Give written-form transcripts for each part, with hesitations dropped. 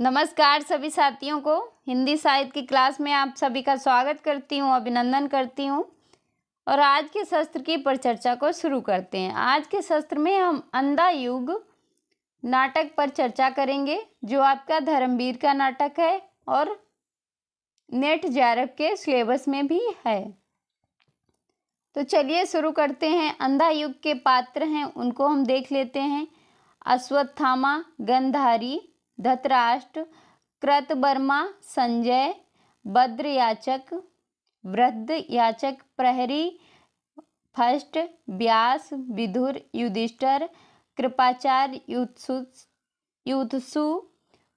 नमस्कार सभी साथियों को। हिंदी साहित्य की क्लास में आप सभी का स्वागत करती हूँ, अभिनंदन करती हूँ। और आज के शस्त्र की परिचर्चा को शुरू करते हैं। आज के शस्त्र में हम अंधा युग नाटक पर चर्चा करेंगे, जो आपका धर्मवीर का नाटक है और नेट जेआरएफ के सिलेबस में भी है। तो चलिए शुरू करते हैं। अंधा युग के पात्र हैं, उनको हम देख लेते हैं। अश्वत्थामा, गंधारी, धृतराष्ट्र, कृतवर्मा, संजय, भद्रयाचक, बृहदयाचक, प्रहरी फर्स्ट, व्यास, विदुर, युधिष्ठिर, कृपाचार्य, युत्सु,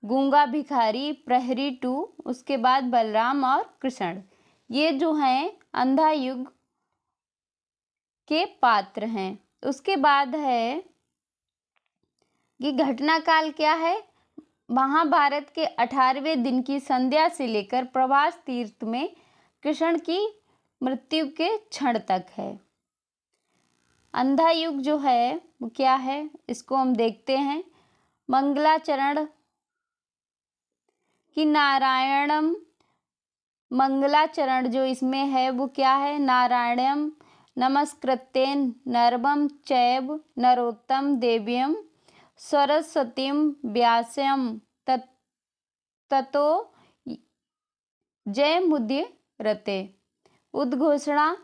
गूंगा भिखारी, प्रहरी टू, उसके बाद बलराम और कृष्ण। ये जो हैं अंधा युग के पात्र हैं। उसके बाद है कि घटना काल क्या है। महाभारत के 18वें दिन की संध्या से लेकर प्रभास तीर्थ में कृष्ण की मृत्यु के क्षण तक है। अंधा युग जो है वो क्या है, इसको हम देखते हैं। मंगलाचरण कि नारायणम, मंगलाचरण जो इसमें है वो क्या है, नारायणम नमस्कृत्येन नरम चैव नरोत्तम देव्यम सरस्वतीम व्यास्यम ततो जय मुदीरते। उद्घोषणा,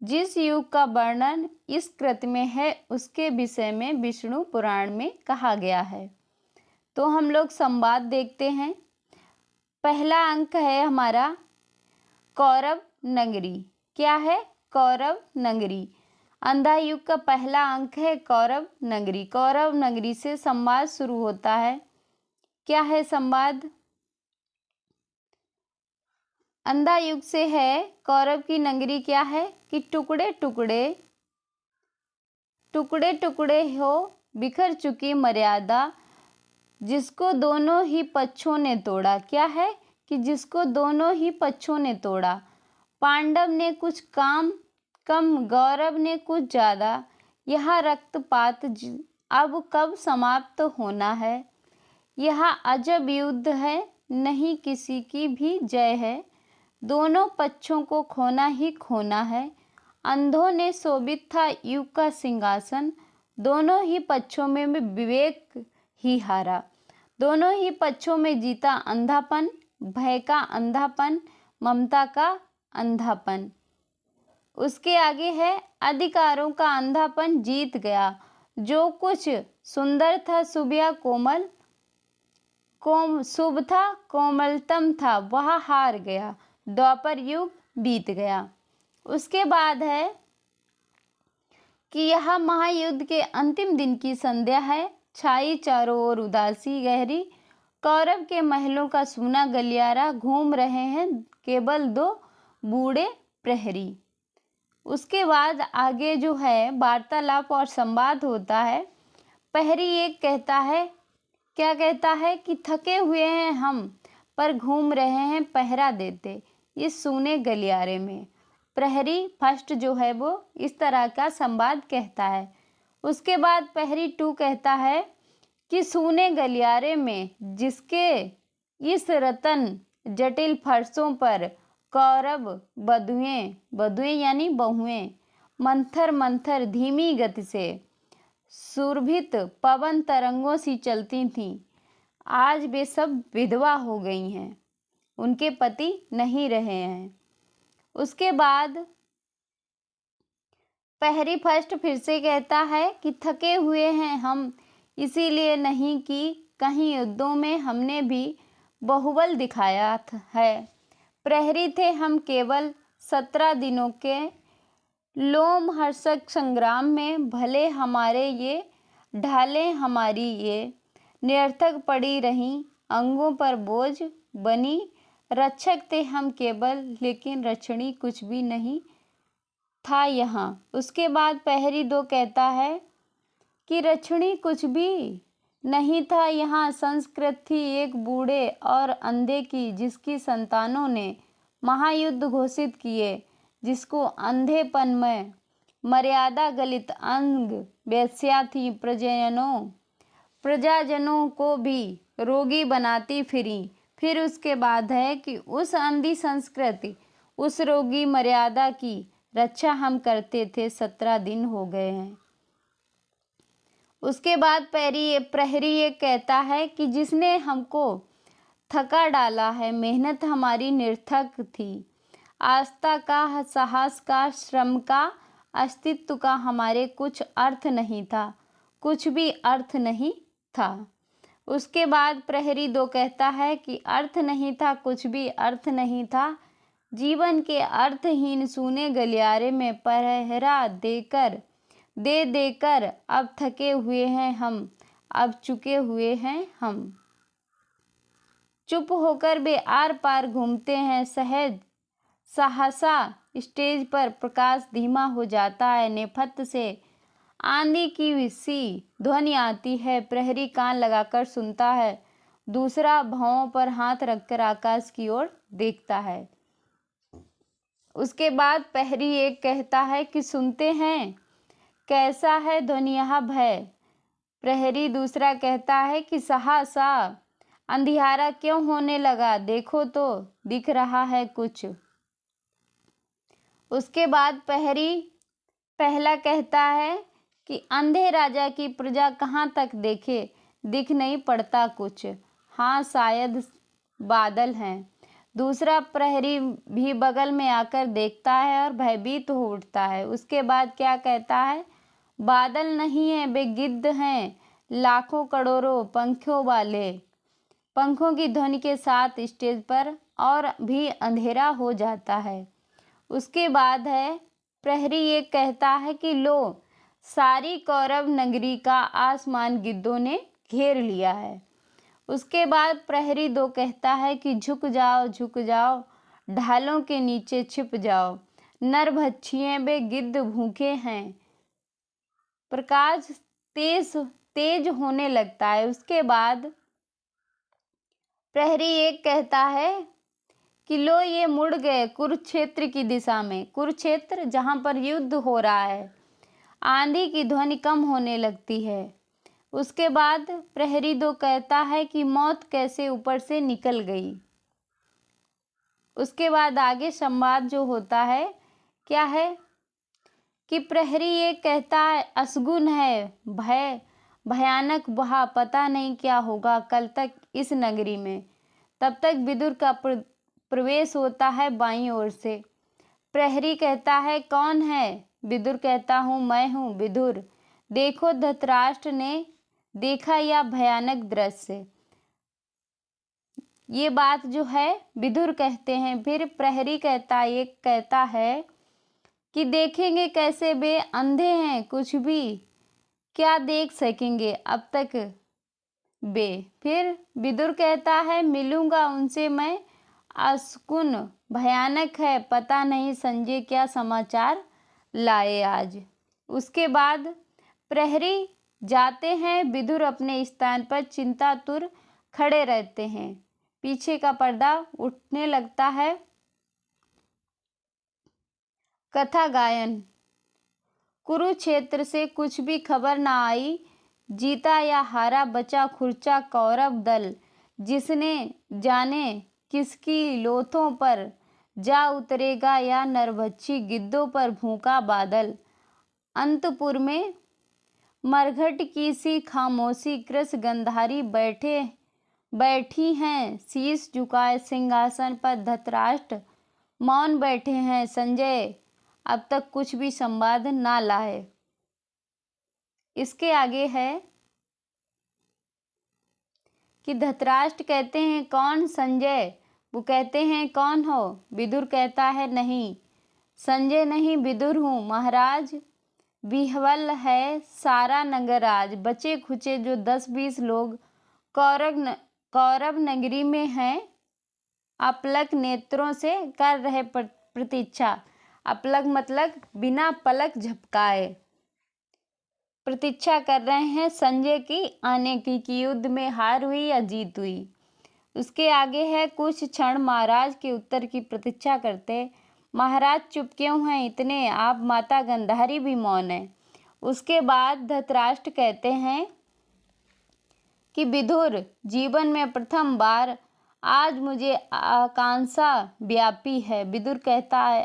जिस युग का वर्णन इस कृत में है उसके विषय में विष्णु पुराण में कहा गया है। तो हम लोग संवाद देखते हैं। पहला अंक है हमारा कौरव नगरी। क्या है, कौरव नगरी। अंधा युग का पहला अंक है कौरव नगरी। कौरव नगरी से संवाद शुरू होता है। क्या है संवाद, अंधा युग से है। कौरव की नगरी क्या है कि टुकड़े टुकड़े टुकड़े टुकड़े हो बिखर चुकी मर्यादा, जिसको दोनों ही पक्षों ने तोड़ा। क्या है कि जिसको दोनों ही पक्षों ने तोड़ा। पांडव ने कुछ कम, गौरव ने कुछ ज़्यादा। यह रक्तपात अब कब समाप्त होना है। यह अजब युद्ध है, नहीं किसी की भी जय है। दोनों पक्षों को खोना ही खोना है। अंधों ने शोभित था युग का सिंहासन, दोनों ही पक्षों में विवेक ही हारा। दोनों ही पक्षों में जीता अंधापन, भय का अंधापन, ममता का अंधापन। उसके आगे है अधिकारों का अंधापन जीत गया। जो कुछ सुंदर था शुभ या कोमल, शुभ था कोमलतम था, वह हार गया। द्वापर युग बीत गया। उसके बाद है कि यह महायुद्ध के अंतिम दिन की संध्या है। छाई चारों ओर उदासी गहरी, कौरव के महलों का सूना गलियारा, घूम रहे हैं केवल दो बूढ़े प्रहरी। उसके बाद आगे जो है वार्तालाप और संवाद होता है। प्रहरी एक कहता है, क्या कहता है कि थके हुए हैं हम, पर घूम रहे हैं पहरा देते इस सूने गलियारे में। प्रहरी फर्स्ट जो है वो इस तरह का संवाद कहता है। उसके बाद प्रहरी टू कहता है कि सूने गलियारे में जिसके इस रतन जटिल फर्शों पर कौरव बधुएं यानी बहुएं मंथर मंथर धीमी गति से सुरभित पवन तरंगों सी चलती थीं, आज वे सब विधवा हो गई हैं, उनके पति नहीं रहे हैं। उसके बाद प्रहरी फर्स्ट फिर से कहता है कि थके हुए हैं हम, इसीलिए नहीं कि कहीं युद्धों में हमने भी बाहुबल दिखाया है। प्रहरी थे हम केवल 17 दिनों के लोमहर्षक संग्राम में, भले हमारे ये ढालें हमारी ये निरर्थक पड़ी रहीं, अंगों पर बोझ बनी। रक्षक थे हम केवल, लेकिन रक्षणी कुछ भी नहीं था यहाँ। उसके बाद प्रहरी दो कहता है कि रक्षणी कुछ भी नहीं था यहाँ। संस्कृत थी एक बूढ़े और अंधे की, जिसकी संतानों ने महायुद्ध घोषित किए, जिसको अंधेपन में मर्यादा गलित अंग वेश्या थी। प्रजाजनों को भी रोगी बनाती फिरी। फिर उसके बाद है कि उस अंधी संस्कृति, उस रोगी मर्यादा की रक्षा हम करते थे, 17 दिन हो गए हैं। उसके बाद प्रहरी ये कहता है कि जिसने हमको थका डाला है, मेहनत हमारी निरर्थक थी, आस्था का, साहस का, श्रम का, अस्तित्व का हमारे कुछ अर्थ नहीं था, कुछ भी अर्थ नहीं था। उसके बाद प्रहरी 2 कहता है कि अर्थ नहीं था, कुछ भी अर्थ नहीं था, जीवन के अर्थहीन सूने गलियारे में पहरा दे देकर अब थके हुए हैं हम, अब चुके हुए हैं हम। चुप होकर वे आर पार घूमते हैं, सहज सहसा स्टेज पर प्रकाश धीमा हो जाता है, नेपथ्य से आंधी की सी ध्वनि आती है। प्रहरी कान लगाकर सुनता है, दूसरा भौं पर हाथ रखकर आकाश की ओर देखता है। उसके बाद प्रहरी 1 कहता है कि सुनते हैं, कैसा है ध्वनि यह भय। प्रहरी 2 कहता है कि सहसा अंधियारा क्यों होने लगा, देखो तो दिख रहा है कुछ। उसके बाद प्रहरी 1 कहता है कि अंधे राजा की प्रजा कहाँ तक देखे, दिख नहीं पड़ता कुछ, हाँ शायद बादल हैं। दूसरा प्रहरी भी बगल में आकर देखता है और भयभीत हो उठता है। उसके बाद क्या कहता है, बादल नहीं है, वे गिद्ध हैं, लाखों करोड़ों पंखों वाले। पंखों की ध्वनि के साथ स्टेज पर और भी अंधेरा हो जाता है। उसके बाद है प्रहरी 1 कहता है कि लो, सारी कौरव नगरी का आसमान गिद्धों ने घेर लिया है। उसके बाद प्रहरी 2 कहता है कि झुक जाओ, ढालों के नीचे छिप जाओ, नरभक्षियों वे गिद्ध भूखे हैं। प्रकाश तेज होने लगता है। उसके बाद प्रहरी 1 कहता है कि लो ये मुड़ गए कुरुक्षेत्र की दिशा में, कुरुक्षेत्र जहाँ पर युद्ध हो रहा है। आंधी की ध्वनि कम होने लगती है। उसके बाद प्रहरी 2 कहता है कि मौत कैसे ऊपर से निकल गई। उसके बाद आगे संवाद जो होता है क्या है कि प्रहरी 1 कहता है, असगुन है भय, भयानक वहा, पता नहीं क्या होगा कल तक इस नगरी में। तब तक विदुर का प्रवेश होता है बाईं ओर से। प्रहरी कहता है, कौन है? विदुर कहता हूँ, मैं हूँ विदुर। देखो धृतराष्ट्र ने देखा यह भयानक दृश्य। ये बात जो है विदुर कहते हैं। फिर प्रहरी कहता है कि देखेंगे कैसे, वे अंधे हैं, कुछ भी क्या देख सकेंगे अब तक बे। फिर विदुर कहता है, मिलूंगा उनसे मैं, असकुन भयानक है, पता नहीं संजय क्या समाचार लाए आज। उसके बाद प्रहरी जाते हैं, विदुर अपने स्थान पर चिंतातुर खड़े रहते हैं। पीछे का पर्दा उठने लगता है। कथा गायन। कुरुक्षेत्र से कुछ भी खबर ना आई, जीता या हारा बचा खुर्चा कौरव दल, जिसने जाने किसकी लोथों पर जा उतरेगा या नरभक्षी गिद्धों पर भूखा बादल। अंतपुर में मरघट की सी खामोशी, कृष गंधारी बैठी हैं शीश झुकाए सिंहासन पर, धृतराष्ट्र मौन बैठे हैं, संजय अब तक कुछ भी संवाद ना लाए। इसके आगे है कि धृतराष्ट्र कहते हैं, कौन संजय? वो कहते हैं, कौन हो? विदुर कहता है, नहीं संजय नहीं, विदुर हूँ महाराज। विह्वल है सारा नगर आज, बचे खुचे जो 10-20 लोग कौरव नगरी में हैं, अपलक नेत्रों से कर रहे प्रतीक्षा। अपलक मतलब बिना पलक झपकाए प्रतीक्षा कर रहे हैं संजय की आने की, कि युद्ध में हार हुई या जीत हुई। उसके आगे है, कुछ क्षण महाराज के उत्तर की प्रतीक्षा करते। महाराज चुप क्यों हैं इतने? आप माता गंधारी भी मौन है। उसके बाद धृतराष्ट्र कहते हैं कि विदुर जीवन में प्रथम बार आज मुझे आकांक्षा व्यापी है। विदुर कहता है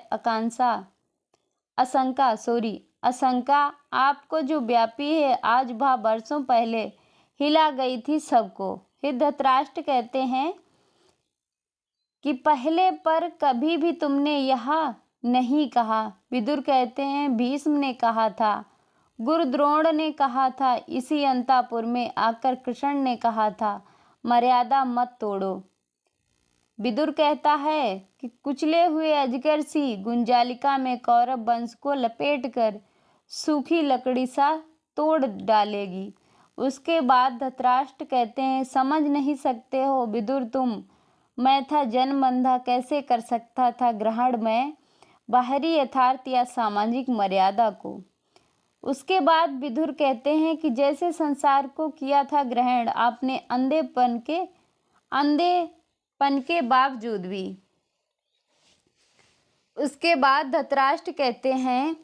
आशंका आपको जो व्यापी है, आज वह वर्षों पहले हिला गई थी सबको। फिर धृतराष्ट्र कहते हैं कि पहले पर कभी भी तुमने यह नहीं कहा। विदुर कहते हैं भीष्म ने कहा था, गुरु द्रोण ने कहा था, इसी अंतापुर में आकर कृष्ण ने कहा था, मर्यादा मत तोड़ो। विदुर कहता है कि कुचले हुए अजगर सी गुंजालिका में कौरव वंश को लपेटकर सूखी लकड़ी सा तोड़ डालेगी। उसके बाद धृतराष्ट्र कहते हैं समझ नहीं सकते हो विदुर तुम, मैं था जन्मबंधा, कैसे कर सकता था ग्रहण में बाहरी यथार्थ या सामाजिक मर्यादा को। उसके बाद विदुर कहते हैं कि जैसे संसार को किया था ग्रहण आपने अंधेपन के बावजूद भी। उसके बाद धृतराष्ट्र कहते हैं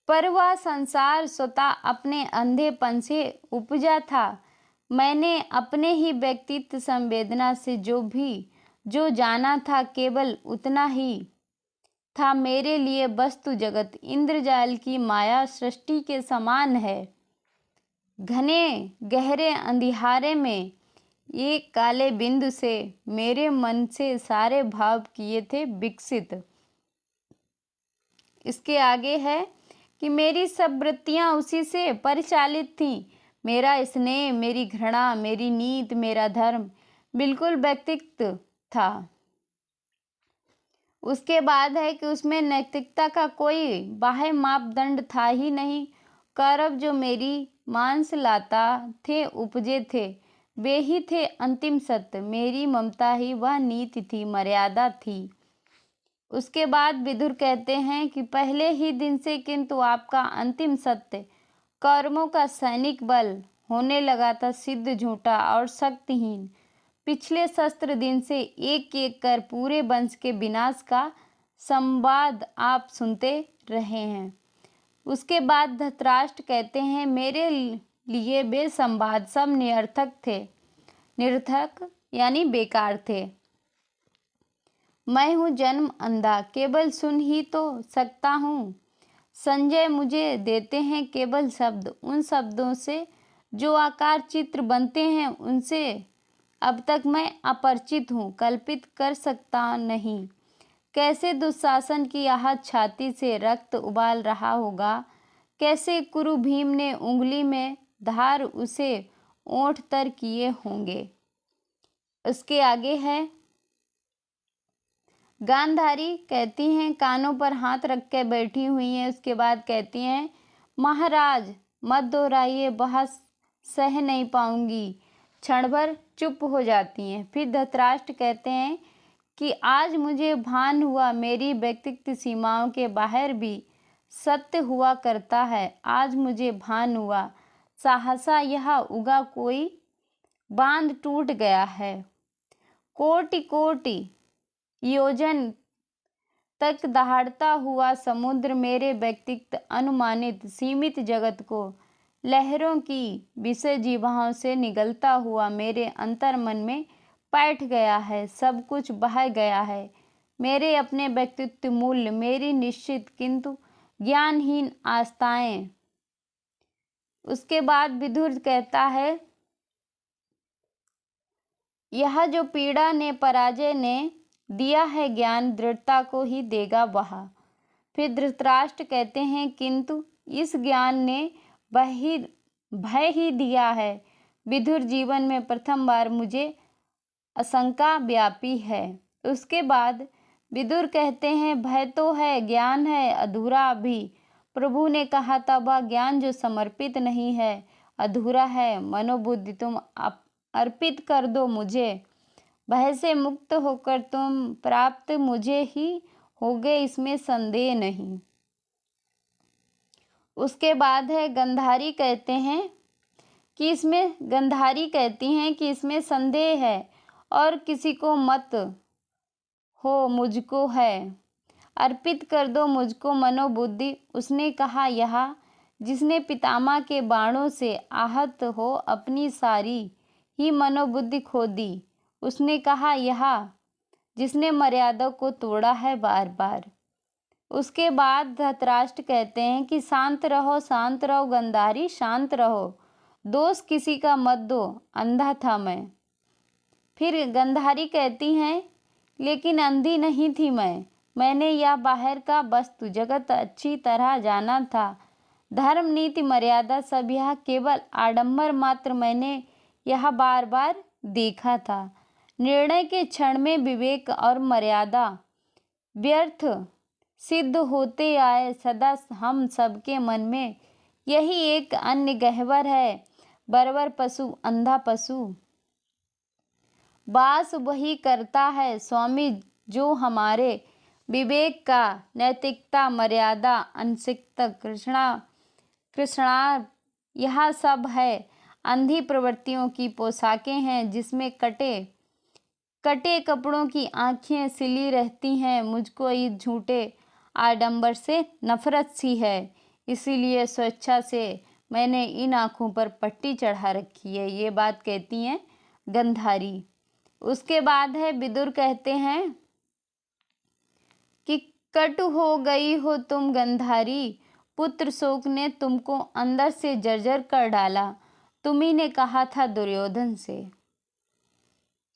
पर वह संसार स्वतः अपने अंधेपन से उपजा था। मैंने अपने ही व्यक्तित्व संवेदना से जो जाना था केवल उतना ही था। मेरे लिए वस्तु जगत इंद्रजाल की माया सृष्टि के समान है। घने गहरे अंधियारे में एक काले बिंदु से मेरे मन से सारे भाव किए थे विकसित। इसके आगे है कि मेरी सब वृत्तियां उसी से परिचालित थीं। मेरा स्नेह, मेरी घृणा, मेरी नीति, मेरा धर्म बिल्कुल व्यक्तित्व था। उसके बाद है कि उसमें नैतिकता का कोई बाह्य मापदंड था ही नहीं। कौरव जो मेरी मांस लाता थे उपजे थे, वे ही थे अंतिम सत्य। मेरी ममता ही वह नीति थी, मर्यादा थी। उसके बाद विदुर कहते हैं कि पहले ही दिन से किंतु आपका अंतिम सत्य कौरवों का सैनिक बल होने लगा था सिद्ध, झूठा और शक्तिहीन। पिछले शस्त्र दिन से एक एक कर पूरे वंश के विनाश का संवाद आप सुनते रहे हैं। उसके बाद धृतराष्ट्र कहते हैं मेरे लिए वे संवाद सब निरर्थक यानी बेकार थे। मैं हूँ जन्म अंधा, केवल सुन ही तो सकता हूँ। संजय मुझे देते हैं केवल शब्द, उन शब्दों से जो आकार चित्र बनते हैं उनसे अब तक मैं अपरिचित हूँ, कल्पित कर सकता नहीं। कैसे दुशासन की आहत छाती से रक्त उबाल रहा होगा, कैसे कुरु भीम ने उंगली में धार उसे ओंठ तर किए होंगे। उसके आगे है गांधारी कहती हैं कानों पर हाथ रख के बैठी हुई हैं। उसके बाद कहती हैं महाराज मत दोहराइए, बहस सह नहीं पाऊंगी। क्षण भर चुप हो जाती हैं। फिर धृतराष्ट्र कहते हैं कि आज मुझे भान हुआ मेरी व्यक्तित्व सीमाओं के बाहर भी सत्य हुआ करता है। आज मुझे भान हुआ सहसा यह उगा कोई बांध टूट गया है। कोटि कोटि योजन तक दहाड़ता हुआ समुद्र मेरे व्यक्तित्व अनुमानित सीमित जगत को लहरों की विषय जीवाओं से निगलता हुआ मेरे अंतर मन में बैठ गया है। सब कुछ बह गया है। मेरे अपने व्यक्तित्व मूल्य, मेरी निश्चित किंतु ज्ञानहीन आस्थाएं। उसके बाद विदुर कहता है यह जो पीड़ा ने पराजय ने दिया है ज्ञान, दृढ़ता को ही देगा वह। फिर धृतराष्ट्र कहते हैं किंतु इस ज्ञान ने भय ही दिया है। विदुर जीवन में प्रथम बार मुझे आशंका व्यापी है। उसके बाद विदुर कहते हैं भय तो है, ज्ञान है अधूरा अभी। प्रभु ने कहा था वह ज्ञान जो समर्पित नहीं है अधूरा है। मनोबुद्धि तुम अर्पित कर दो मुझे, भय से मुक्त होकर तुम प्राप्त मुझे ही होगे, इसमें संदेह नहीं। उसके बाद है गंधारी कहती हैं कि इसमें संदेह है और किसी को मत हो, मुझको है। अर्पित कर दो मुझको मनोबुद्धि। उसने कहा यह जिसने पितामह के बाणों से आहत हो अपनी सारी ही मनोबुद्धि खो दी। उसने कहा, यह जिसने मर्यादा को तोड़ा है बार बार। उसके बाद धृतराष्ट्र कहते हैं कि शांत रहो गंधारी, शांत रहो, दोष किसी का मत दो, अंधा था मैं। फिर गंधारी कहती हैं, लेकिन अंधी नहीं थी मैंने यह बाहर का वस्तु जगत अच्छी तरह जाना था। धर्म नीति मर्यादा सब यह केवल आडंबर मात्र मैंने यह बार बार देखा था। निर्णय के क्षण में विवेक और मर्यादा व्यर्थ सिद्ध होते आए। सदा हम सबके मन में यही एक अन्य गहवर है, बर्बर पशु अंधा पशु वास वही करता है स्वामी, जो हमारे विवेक का, नैतिकता, मर्यादा, अनसिकता, कृष्णा यह सब है अंधी प्रवृत्तियों की पोशाकें हैं, जिसमें कटे कटे कपड़ों की आंखें सिली रहती हैं। मुझको इस झूठे आडंबर से नफरत सी है, इसीलिए स्वेच्छा से मैंने इन आँखों पर पट्टी चढ़ा रखी है। ये बात कहती हैं गंधारी। उसके बाद है विदुर कहते हैं कि कटु हो गई हो तुम गंधारी, पुत्र शोक ने तुमको अंदर से जर्जर कर डाला, तुम्ही ने कहा था दुर्योधन से।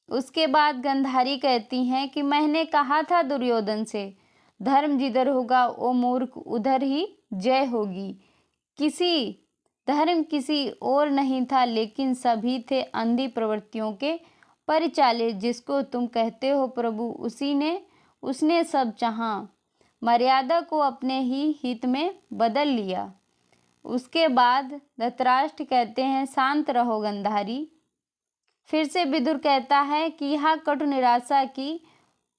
उसके बाद गंधारी कहती हैं कि मैंने कहा था दुर्योधन से, धर्म जिधर होगा ओ मूर्ख उधर ही जय होगी। धर्म किसी और नहीं था, लेकिन सभी थे अंधी प्रवृत्तियों के परिचालित। जिसको तुम कहते हो प्रभु, उसने सब चाहा, मर्यादा को अपने ही हित में बदल लिया। उसके बाद धृतराष्ट्र कहते हैं, शांत रहो गंधारी। फिर से विदुर कहता है कि यह कटु निराशा की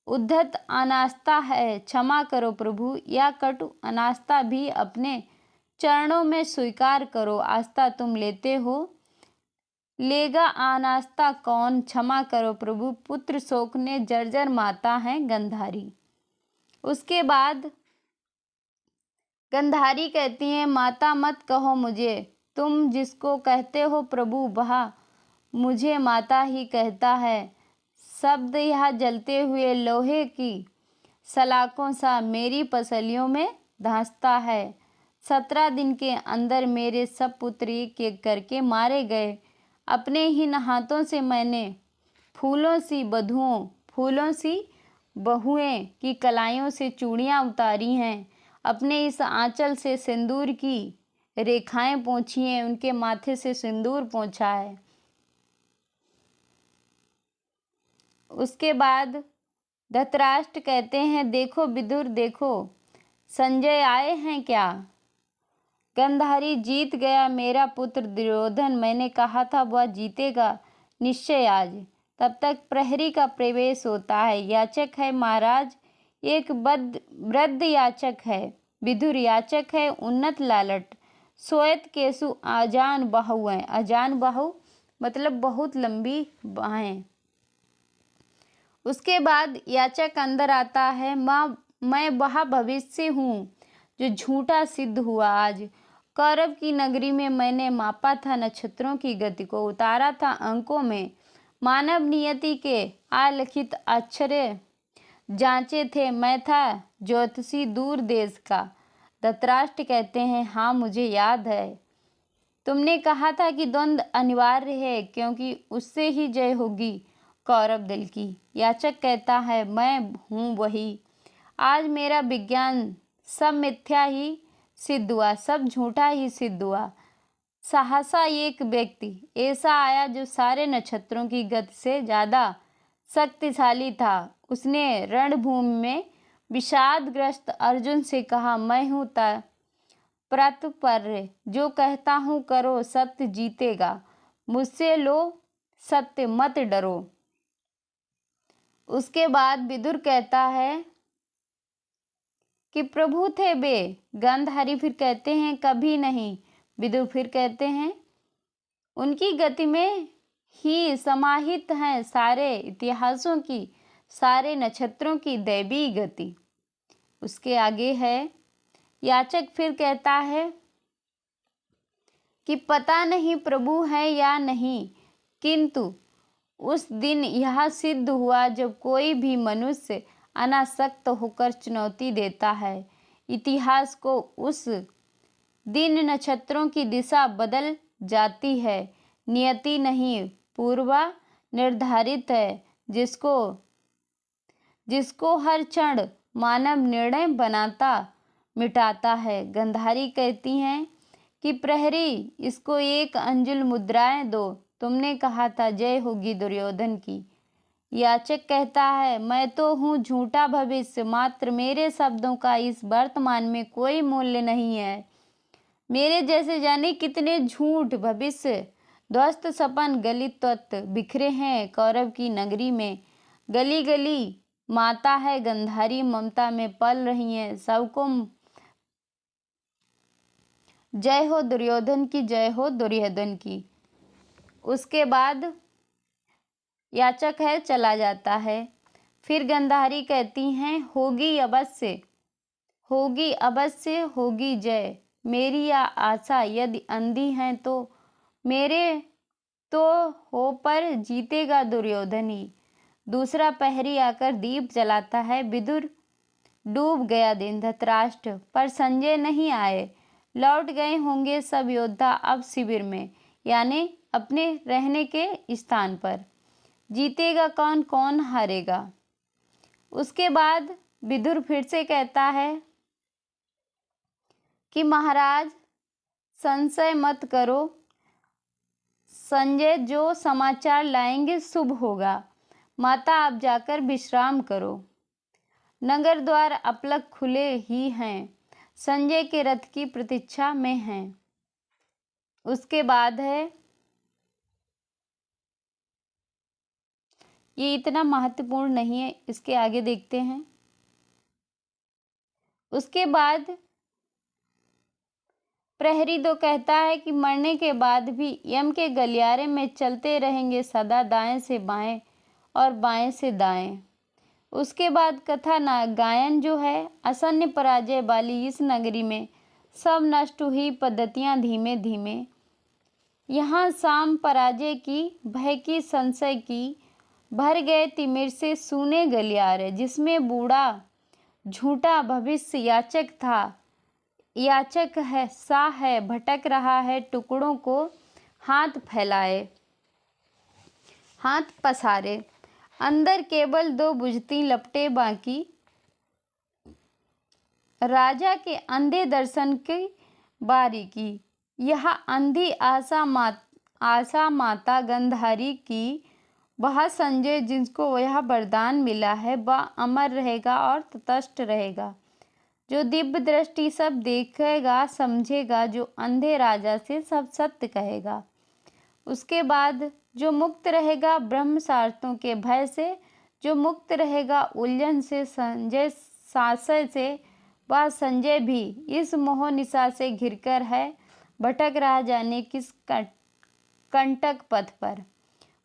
उद्धत अनास्था है, क्षमा करो प्रभु, यह कटु अनास्था भी अपने चरणों में स्वीकार करो। आस्था तुम लेते हो, लेगा अनास्था कौन, क्षमा करो प्रभु, पुत्र शोक ने जर्जर माता है गंधारी। उसके बाद गंधारी कहती हैं, माता मत कहो मुझे, तुम जिसको कहते हो प्रभु वह मुझे माता ही कहता है। शब्द यह जलते हुए लोहे की सलाखों सा मेरी पसलियों में धंसता है। 17 दिन के अंदर मेरे सब पुत्र एक एक करके मारे गए। अपने ही हाथों से मैंने फूलों सी बहुएं की कलाइयों से चूड़ियाँ उतारी हैं। अपने इस आंचल से सिंदूर की रेखाएं पोंछी हैं, उनके माथे से सिंदूर पोंछा है। उसके बाद धृतराष्ट्र कहते हैं, देखो विदुर देखो, संजय आए हैं क्या। गंधारी, जीत गया मेरा पुत्र दुर्योधन, मैंने कहा था वह जीतेगा निश्चय आज। तब तक प्रहरी का प्रवेश होता है। याचक है महाराज, एक वृद्ध याचक है। विदुर याचक है उन्नत लालट, श्वेत केसु आजान बाहु है। आजान बाहु मतलब बहुत लंबी बाहें। उसके बाद याचक अंदर आता है, मैं वह भविष्य हूँ जो झूठा सिद्ध हुआ आज। कौरव की नगरी में मैंने मापा था नक्षत्रों की गति को, उतारा था अंकों में मानव नियति के आलिखित आश्चर्य जांचे थे। मैं था ज्योतिषी दूर देश का। धृतराष्ट्र कहते हैं, हाँ मुझे याद है, तुमने कहा था कि द्वंद्व अनिवार्य है, क्योंकि उससे ही जय होगी कौरव दल की। याचक कहता है, मैं हूँ वही। आज मेरा विज्ञान सब मिथ्या ही सिद्ध हुआ, सब झूठा ही सिद्ध हुआ। सहसा एक व्यक्ति ऐसा आया जो सारे नक्षत्रों की गति से ज़्यादा शक्तिशाली था। उसने रणभूमि में विषादग्रस्त अर्जुन से कहा, मैं हूँ प्रतपर्य, जो कहता हूँ करो, सत्य जीतेगा, मुझसे लो सत्य, मत डरो। उसके बाद विदुर कहता है कि प्रभु थे वे। गंधारी फिर कहते हैं, कभी नहीं। विदुर फिर कहते हैं, उनकी गति में ही समाहित हैं सारे इतिहासों की, सारे नक्षत्रों की दैवी गति। उसके आगे है, याचक फिर कहता है कि पता नहीं प्रभु है या नहीं, किंतु उस दिन यह सिद्ध हुआ जब कोई भी मनुष्य अनासक्त होकर चुनौती देता है इतिहास को, उस दिन नक्षत्रों की दिशा बदल जाती है। नियति नहीं पूर्वा निर्धारित है, जिसको हर क्षण मानव निर्णय बनाता मिटाता है। गंधारी कहती हैं कि प्रहरी, इसको एक अंजुल मुद्राएं दो, तुमने कहा था जय होगी दुर्योधन की। याचक कहता है, मैं तो हूँ झूठा भविष्य, मात्र मेरे शब्दों का इस वर्तमान में कोई मूल्य नहीं है। मेरे जैसे जाने कितने झूठ भविष्य ध्वस्त सपन गलित तत्व बिखरे हैं कौरव की नगरी में। गली गली माता है गंधारी, ममता में पल रही हैं सबको। जय हो दुर्योधन की, जय हो दुर्योधन की। उसके बाद याचक है चला जाता है। फिर गंधारी कहती हैं, होगी अवश्य, होगी अवश्य, होगी जय। मेरी या आशा यदि अंधी है तो मेरे तो हो, पर जीतेगा दुर्योधन ही। दूसरा प्रहरी आकर दीप जलाता है। विदुर डूब गया दिन। धृतराष्ट्र पर संजय नहीं आए। लौट गए होंगे सब योद्धा अब शिविर में, यानी अपने रहने के स्थान पर। जीतेगा कौन, कौन हारेगा। उसके बाद विदुर फिर से कहता है कि महाराज संशय मत करो, संजय जो समाचार लाएंगे शुभ होगा। माता आप जाकर विश्राम करो। नगर द्वार अपलक खुले ही हैं, संजय के रथ की प्रतीक्षा में हैं। उसके बाद है, ये इतना महत्वपूर्ण नहीं है, इसके आगे देखते हैं। उसके बाद प्रहरी दो कहता है कि मरने के बाद भी यम के गलियारे में चलते रहेंगे सदा, दाएं से बाएं और बाएं से दाएं। उसके बाद कथा गायन जो है, असन्य पराजय वाली इस नगरी में सब नष्ट हुई पद्धतियां धीमे धीमे। यहाँ साम पराजय की, भय की, संशय की, भर गए तिमिर से सूने गलियारे, जिसमें बूढ़ा झूठा भविष्य याचक था। याचक है सा है, भटक रहा है टुकड़ों को हाथ फैलाए, हाथ पसारे। अंदर केवल दो बुझती लपटे बाकी। राजा के अंधे दर्शन की बारीकी। यह अंधी आशा माता गंधारी की, वह संजय जिसको यह वरदान मिला है वह अमर रहेगा और तटस्थ रहेगा। जो दिव्य दृष्टि सब देखेगा समझेगा, जो अंधे राजा से सब सत्य कहेगा। उसके बाद जो मुक्त रहेगा ब्रह्म शास्त्रों के भय से, जो मुक्त रहेगा उलझन से, संजय साशय से, वह संजय भी इस मोह निशा से घिरकर है, भटक रहा जाने किस कंटक पथ पर।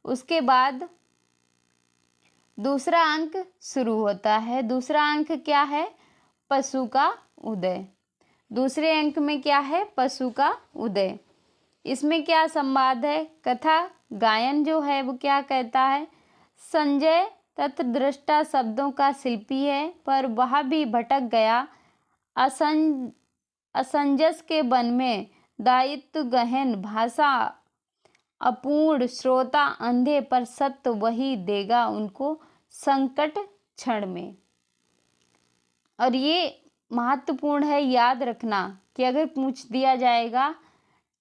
उसके बाद दूसरा अंक शुरू होता है। दूसरा अंक क्या है? पशु का उदय। दूसरे अंक में क्या है? पशु का उदय। इसमें क्या संवाद है? कथा गायन जो है वो क्या कहता है? संजय तत्दृष्टा शब्दों का शिल्पी है, पर वह भी भटक गया असंजस के वन में। दायित्व गहन, भाषा अपूर्ण, श्रोता अंधे, पर सत्य वही देगा उनको संकट क्षण में। और ये महत्वपूर्ण है याद रखना कि अगर पूछ दिया जाएगा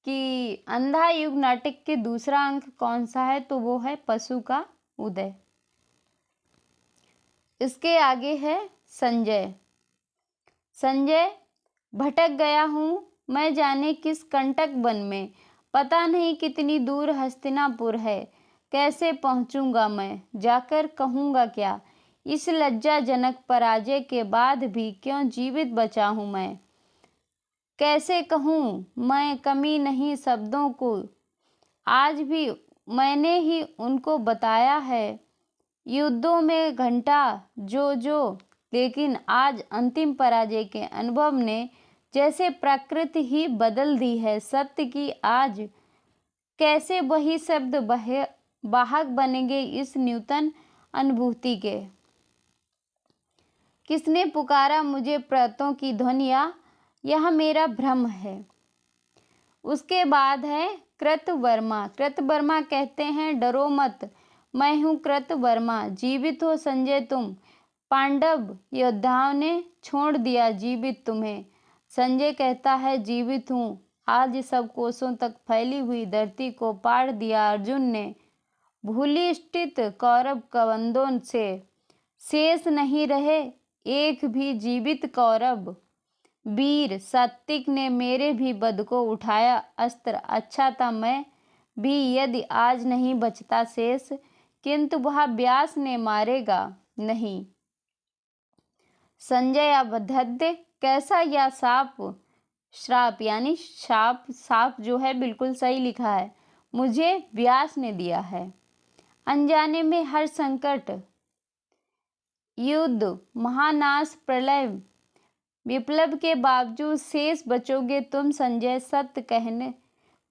कि अंधा युग नाटक के दूसरा अंक कौन सा है, तो वो है पशु का उदय। इसके आगे है संजय। संजय भटक गया हूँ मैं जाने किस कंटक वन में, पता नहीं कितनी दूर हस्तिनापुर है, कैसे पहुँचूंगा मैं, जाकर कहूँगा क्या। इस लज्जाजनक पराजय के बाद भी क्यों जीवित बचा हूँ मैं, कैसे कहूँ मैं कमी नहीं शब्दों को, आज भी मैंने ही उनको बताया है युद्धों में घंटा जो, लेकिन आज अंतिम पराजय के अनुभव ने जैसे प्रकृति ही बदल दी है सत्य की आज, कैसे वही शब्द वाहक बनेंगे इस नूतन अनुभूति के। किसने पुकारा मुझे प्रतों की ध्वनिया, यह मेरा भ्रम है। उसके बाद है कृतवर्मा। कृतवर्मा कहते हैं डरो मत, मैं हूँ कृतवर्मा, जीवित हो संजय तुम, पांडव योद्धाओं ने छोड़ दिया जीवित तुम्हें। संजय कहता है जीवित हूँ, आज सब कोसों तक फैली हुई धरती को पाड़ दिया अर्जुन ने। भूलि स्थित कौरव कवंदों से शेष नहीं रहे एक भी जीवित कौरव। वीर सात्विक ने मेरे भी बद को उठाया अस्त्र, अच्छा था मैं भी यदि आज नहीं बचता शेष, किंतु वह व्यास ने मारेगा नहीं। संजय अवधद्य कैसा यह साप, श्राप यानी साप जो है बिल्कुल सही लिखा है, मुझे व्यास ने दिया है। अनजाने में हर संकट युद्ध महानाश प्रलय विप्लव के बावजूद शेष बचोगे तुम संजय। सत्य कहने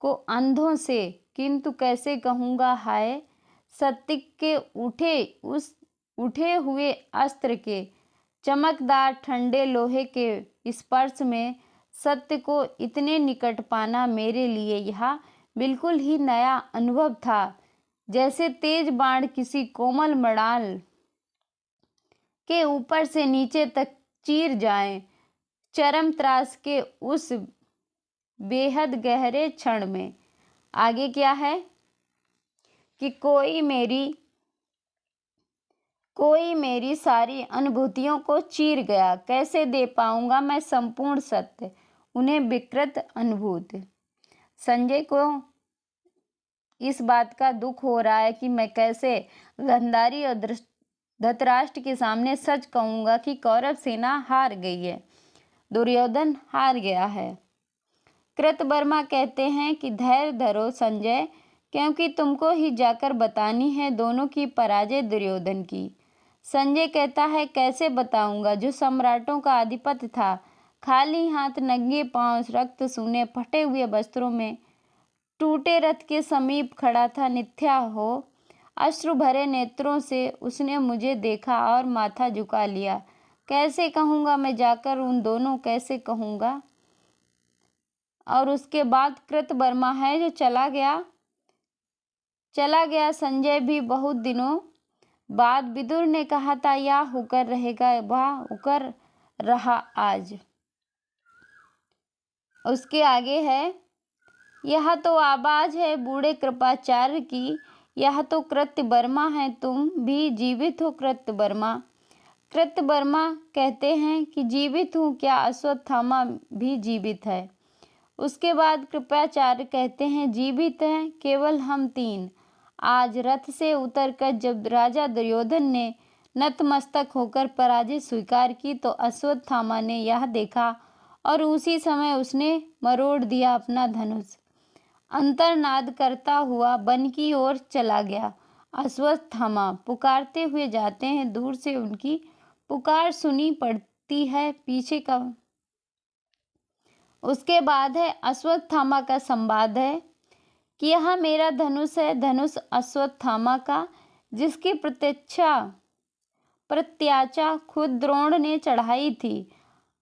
को अंधों से किंतु कैसे कहूँगा हाय, सत्य के उठे हुए अस्त्र के चमकदार ठंडे लोहे के स्पर्श में सत्य को इतने निकट पाना मेरे लिए यह बिल्कुल ही नया अनुभव था, जैसे तेज बाण किसी कोमल मड़ाल के ऊपर से नीचे तक चीर जाए चरम त्रास के उस बेहद गहरे क्षण में। आगे क्या है कि कोई मेरी सारी अनुभूतियों को चीर गया, कैसे दे पाऊंगा मैं संपूर्ण सत्य उन्हें विकृत अनुभूति। संजय को इस बात का दुख हो रहा है कि मैं कैसे गांधारी और धृतराष्ट्र के सामने सच कहूंगा कि कौरव सेना हार गई है, दुर्योधन हार गया है। कृतवर्मा कहते हैं कि धैर्य धरो संजय, क्योंकि तुमको ही जाकर बतानी है दोनों की पराजय दुर्योधन की। संजय कहता है कैसे बताऊंगा, जो सम्राटों का अधिपति था, खाली हाथ नंगे पांव रक्त सूने फटे हुए वस्त्रों में टूटे रथ के समीप खड़ा था। नित्या हो अश्रु भरे नेत्रों से उसने मुझे देखा और माथा झुका लिया। कैसे कहूँगा मैं जाकर उन दोनों, कैसे कहूँगा। और उसके बाद कृतवर्मा है जो चला गया संजय भी बहुत दिनों बाद। विदुर ने कहा था यह होकर रहेगा, वह होकर रहा आज। उसके आगे है यह तो आवाज है बूढ़े कृपाचार्य की, यह तो कृतवर्मा है, तुम भी जीवित हो कृतवर्मा। कृतवर्मा कहते हैं कि जीवित हूँ, क्या अश्वत्थामा भी जीवित है। उसके बाद कृपाचार्य कहते हैं जीवित हैं केवल हम तीन। आज रथ से उतरकर जब राजा दुर्योधन ने नतमस्तक होकर पराजय स्वीकार की तो अश्वत्थामा ने यह देखा और उसी समय उसने मरोड़ दिया अपना धनुष। अंतर्नाद करता हुआ वन की ओर चला गया। अश्वत्थामा पुकारते हुए जाते हैं, दूर से उनकी पुकार सुनी पड़ती है पीछे का। उसके बाद है अश्वत्थामा का संवाद है कि यह मेरा धनुष है, धनुष अश्वत्थामा का, जिसकी प्रत्याचा खुद द्रोण ने चढ़ाई थी।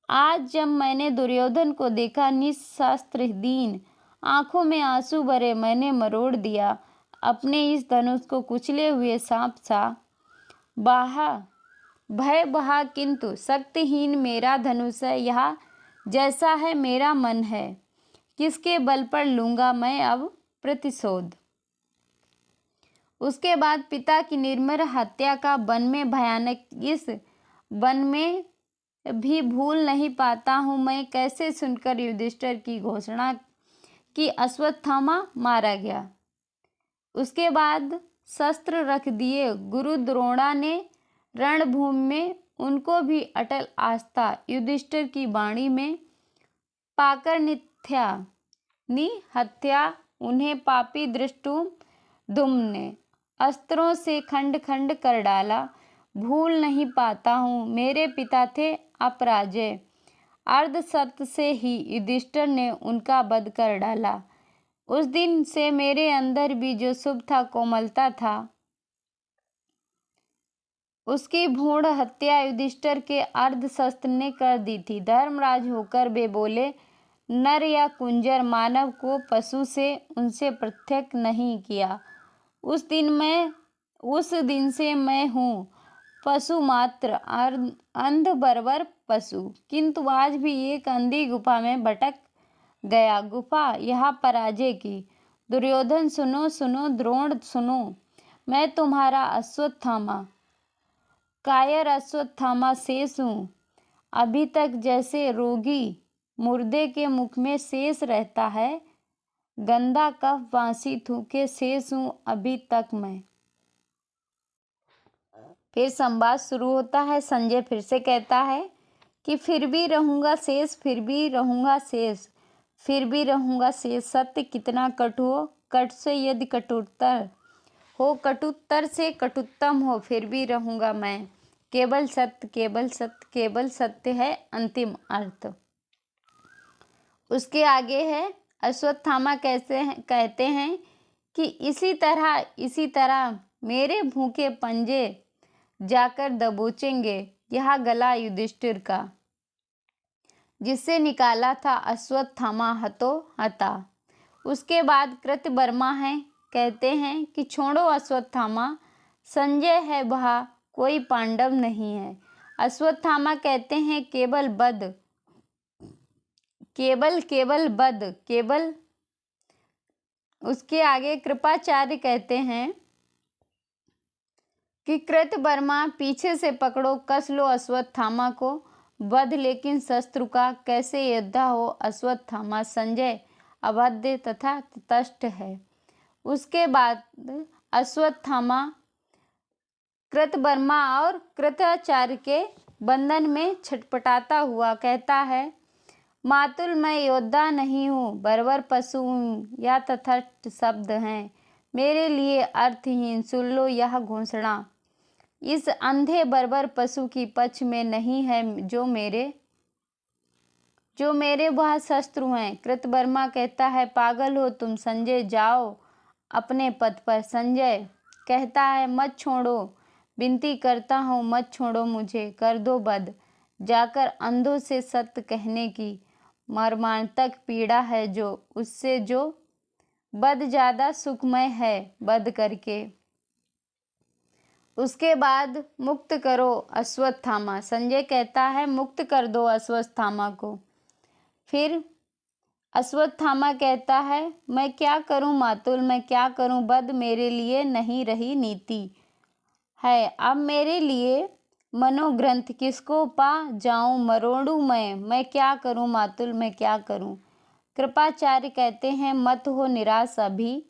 आज जब मैंने दुर्योधन को देखा निशस्त्र दीन, आंखों में आंसू भरे मैंने मरोड़ दिया अपने इस धनुष को कुचले हुए सांप सा। भय बहा किंतु शक्तिहीन मेरा धनुष है, यह जैसा है मेरा मन है, किसके बल पर लूंगा मैं अब प्रतिशोध। उसके बाद पिता की निर्मम हत्या का वन में भयानक, इस वन में भी भूल नहीं पाता हूँ मैं, कैसे सुनकर युधिष्ठिर की घोषणा कि अश्वत्थामा मारा गया। उसके बाद शस्त्र रख दिए गुरु द्रोणा ने रणभूमि में, उनको भी अटल आस्था युधिष्ठिर की वाणी में पाकर हत्या उन्हें पापी धृष्टुम ने अस्त्रों से खंड खंड कर डाला। भूल नहीं पाता हूँ मेरे पिता थे अपराजय, अर्ध सत्य से ही युधिष्ठिर ने उनका वध कर डाला। उस दिन से मेरे अंदर भी जो शुभ था, कोमलता था, उसकी भ्रूण हत्या युधिष्ठिर के अर्धशस्त्र ने कर दी थी। धर्मराज होकर वे बोले, नर या कुंजर मानव को पशु से उनसे पृथक नहीं किया। उस दिन से मैं हूँ पशु मात्र, अंध बर्बर पशु। किंतु आज भी एक अंधी गुफा में भटक गया। गुफा यह पराजय की। दुर्योधन सुनो सुनो, द्रोण सुनो, मैं तुम्हारा अश्वत्थामा, कायर अश्वत्थामा शेष हूँ। अभी तक जैसे रोगी मुर्दे के मुख में शेष रहता है, गंदा कफ बांसी थूके शेष हूँ अभी तक मैं। फिर संवाद शुरू होता है। संजय फिर से कहता है कि फिर भी रहूंगा शेष, फिर भी रहूंगा शेष, फिर भी रहूंगा शेष। सत्य कितना कटु हो, कट से यदि कटुतर हो, कटुतर से कटुत्तम हो, फिर भी रहूंगा मैं। केवल सत्य, केवल सत्य, केवल सत्य है अंतिम अर्थ। उसके आगे है, अश्वत्थामा कहते हैं कि इसी तरह मेरे भूखे पंजे जाकर दबोचेंगे यह गला युधिष्ठिर का, जिससे निकाला था अश्वत्थामा हतो हता। उसके बाद कृतवर्मा है, कहते हैं कि छोड़ो अश्वत्थामा, संजय है वह, कोई पांडव नहीं है। अश्वत्थामा कहते हैं केवल बद, केवल बद, केवल। उसके आगे कृपाचार्य कहते हैं कि कृतवर्मा पीछे से पकड़ो, कस लो अश्वत्थामा को, वध लेकिन शत्रु का, कैसे योद्धा हो अश्वत्थामा। संजय अवध्य तथा तटस्थ है। उसके बाद अश्वत्थामा कृतवर्मा और कृपाचार्य के बंधन में छटपटाता हुआ कहता है, मातुल मैं योद्धा नहीं हूँ, बर्बर पशु हूँ, या तटस्थ शब्द हैं मेरे लिए अर्थहीन। सुन लो यह घोषणा इस अंधे बर्बर पशु की पक्ष में नहीं है, जो मेरे वह शत्रु हैं। कृतवर्मा कहता है, पागल हो तुम संजय, जाओ अपने पथ पर। संजय कहता है, मत छोड़ो, विनती करता हूँ, मत छोड़ो मुझे, कर दो वध। जाकर अंधों से सत्य कहने की मर्मांतक पीड़ा है जो, उससे जो वध ज्यादा सुखमय है वध करके। उसके बाद मुक्त करो अश्वत्थामा। संजय कहता है, मुक्त कर दो अश्वत्थामा को। फिर अश्वत्थामा कहता है, मैं क्या करूं मातुल, मैं क्या करूं, वध मेरे लिए नहीं रही नीति है। अब मेरे लिए मनोग्रंथ किसको पा जाऊं, मरोड़ू मैं क्या करूं मातुल, मैं क्या करूं। कृपाचार्य कहते हैं, मत हो निराश अभी।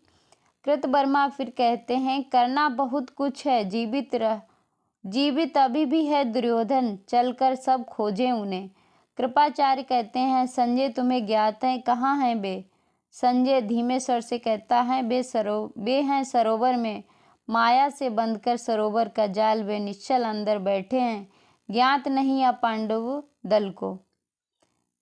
कृतवर्मा फिर कहते हैं, करना बहुत कुछ है, जीवित अभी भी है दुर्योधन, चलकर सब खोजें उन्हें। कृपाचार्य कहते हैं, संजय तुम्हें ज्ञात है, कहाँ हैं वे। संजय धीमे स्वर से कहता है, वे हैं सरोवर में, माया से बंधकर सरोवर का जाल वे निश्चल अंदर बैठे हैं, ज्ञात नहीं अब पांडव दल को।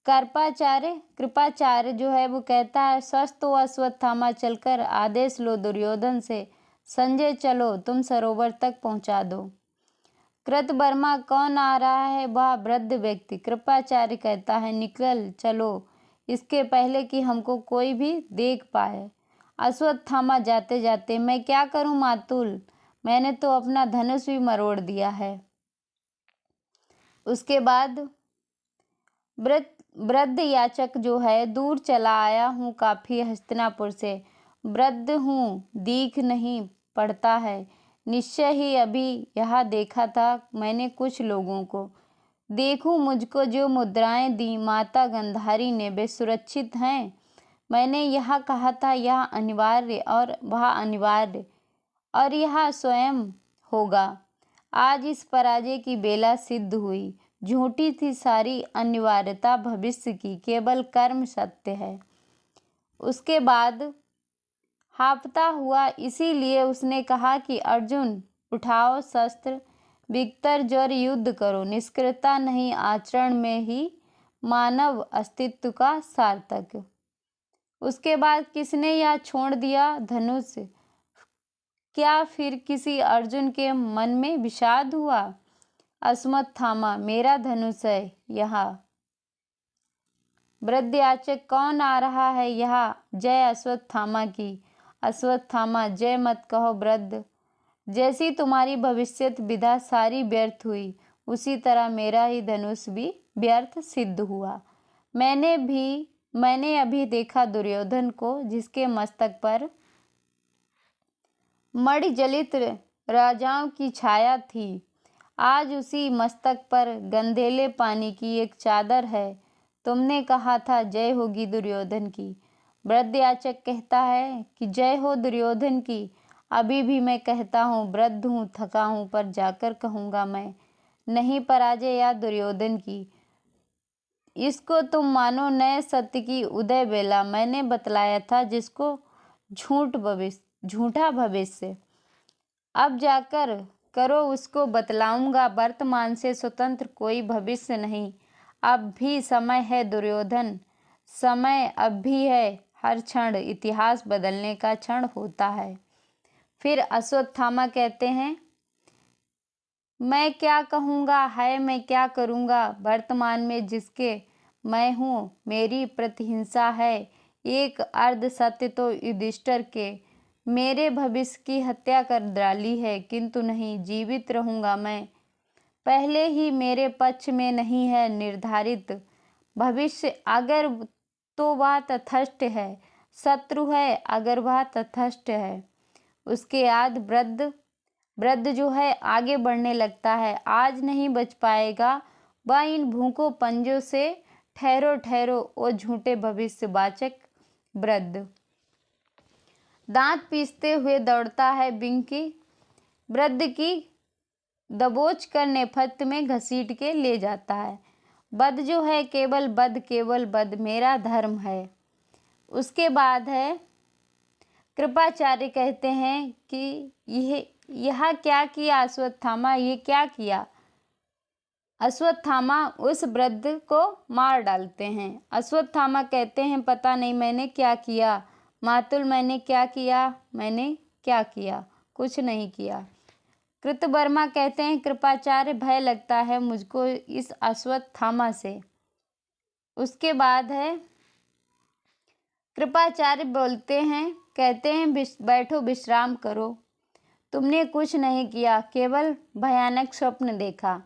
कृपाचार्य जो है वो कहता है, स्वस्थ हो अश्वत्थामा, चलकर आदेश लो दुर्योधन से, संजय चलो तुम सरोवर तक पहुंचा दो। कृतवर्मा कौन आ रहा है, वह वृद्ध व्यक्ति। कृपाचार्य कहता है, निकल चलो इसके पहले कि हमको कोई भी देख पाए। अश्वत्थामा जाते जाते, मैं क्या करूं मातुल, मैंने तो अपना धनुष भी मरोड़ दिया है। उसके बाद वृद्ध याचक जो है, दूर चला आया हूँ काफी हस्तिनापुर से, वृद्ध हूँ, दीख नहीं पड़ता है। निश्चय ही अभी यह देखा था मैंने कुछ लोगों को, देखूं मुझको जो मुद्राएं दी माता गंधारी ने, वे सुरक्षित हैं। मैंने यह कहा था यह अनिवार्य और वह अनिवार्य, और यह स्वयं होगा। आज इस पराजय की बेला सिद्ध हुई। झूठी थी सारी अनिवार्यता भविष्य की, केवल कर्म सत्य है। उसके बाद हांफता हुआ, इसीलिए उसने कहा कि अर्जुन उठाओ शस्त्र, विकटर जर युद्ध करो, निष्क्रियता नहीं आचरण में ही मानव अस्तित्व का सार्थक। उसके बाद किसने यह छोड़ दिया धनुष? क्या फिर किसी अर्जुन के मन में विषाद हुआ? अश्वत्थामा, मेरा धनुष है यहाँ। वृद्धयाचक, कौन आ रहा है यहाँ? जय अश्वत्थामा की। अश्वत्थामा, जय मत कहो वृद्ध। जैसी तुम्हारी भविष्यत विधा सारी व्यर्थ हुई, उसी तरह मेरा ही धनुष भी व्यर्थ सिद्ध हुआ। मैंने अभी देखा दुर्योधन को, जिसके मस्तक पर मणिजलित राजाओं की छाया थी। आज उसी मस्तक पर गंधेले पानी की एक चादर है। तुमने कहा था जय होगी दुर्योधन की। वृद्धयाचक कहता है कि जय हो दुर्योधन की। अभी भी मैं कहता हूँ, वृद्ध हूँ, थका हूँ, पर जाकर कहूँगा मैं, नहीं पराजय या दुर्योधन की। इसको तुम मानो नए सत्य की उदय बेला। मैंने बतलाया था जिसको झूठा भविष्य। अब जाकर करो उसको बतलाऊंगा। वर्तमान से स्वतंत्र कोई भविष्य नहीं। अब भी समय है दुर्योधन, समय अब भी है। हर क्षण इतिहास बदलने का क्षण होता है। फिर अश्वत्थामा कहते हैं, मैं क्या कहूँगा है, मैं क्या करूँगा। वर्तमान में जिसके मैं हूँ, मेरी प्रतिहिंसा है। एक अर्ध सत्य तो युधिष्ठिर के मेरे भविष्य की हत्या कर डाली है, किंतु नहीं, जीवित रहूँगा मैं। पहले ही मेरे पक्ष में नहीं है निर्धारित भविष्य, अगर तो वह तटस्थ है। शत्रु है अगर वह तटस्थ है। उसके बाद वृद्ध जो है आगे बढ़ने लगता है। आज नहीं बच पाएगा वह इन भूखों पंजों से। ठहरो ठहरो ओ झूठे भविष्यवाचक वृद्ध। दांत पीसते हुए दौड़ता है बिंकी। वृद्ध की दबोच कर नेपथ्य में घसीट के ले जाता है। बद जो है केवल बद मेरा धर्म है। उसके बाद है कृपाचार्य कहते हैं कि यह क्या किया अश्वत्थामा, ये क्या किया। अश्वत्थामा उस वृद्ध को मार डालते हैं। अश्वत्थामा कहते हैं, पता नहीं मैंने क्या किया मातुल, मैंने क्या किया, कुछ नहीं किया। कृतवर्मा कहते हैं, कृपाचार्य भय लगता है मुझको इस अश्वत्थामा से। उसके बाद है कृपाचार्य बोलते हैं, कहते हैं, बैठो विश्राम करो। तुमने कुछ नहीं किया, केवल भयानक स्वप्न देखा।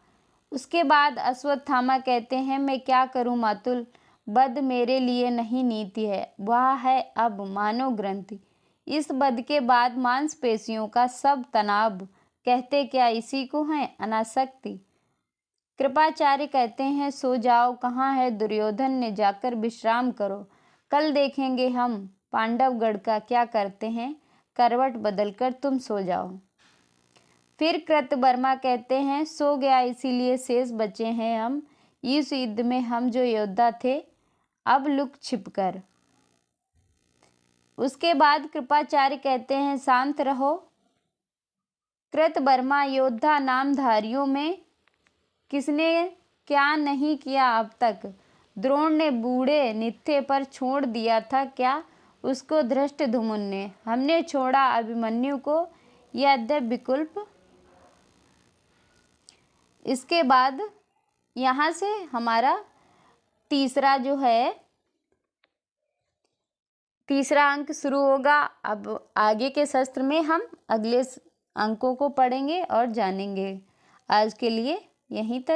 उसके बाद अश्वत्थामा कहते हैं, मैं क्या करूं मातुल, बद मेरे लिए नहीं नीति है, वह है अब मानव ग्रंथि। इस बद के बाद मांसपेशियों का सब तनाव, कहते क्या इसी को है अनासक्ति। कृपाचार्य कहते हैं, सो जाओ, कहाँ है दुर्योधन ने, जाकर विश्राम करो। कल देखेंगे हम पांडवगढ़ का क्या करते हैं। करवट बदलकर तुम सो जाओ। फिर कृतवर्मा कहते हैं, सो गया, इसीलिए शेष बचे हैं हम। इस युद्ध में हम जो योद्धा थे, अब लुक छिप कर। उसके बाद कृपाचार्य कहते हैं, शांत रहो। कृतवर्मा, योद्धा नामधारियों में किसने क्या नहीं किया अब तक। द्रोण ने बूढ़े नित्थे पर छोड़ दिया था क्या, उसको धृष्टद्युम्न ने। हमने छोड़ा अभिमन्यु को, यह अद्य विकल्प। इसके बाद यहाँ से हमारा तीसरा अंक शुरू होगा। अब आगे के शस्त्र में हम अगले अंकों को पढ़ेंगे और जानेंगे। आज के लिए यहीं तक।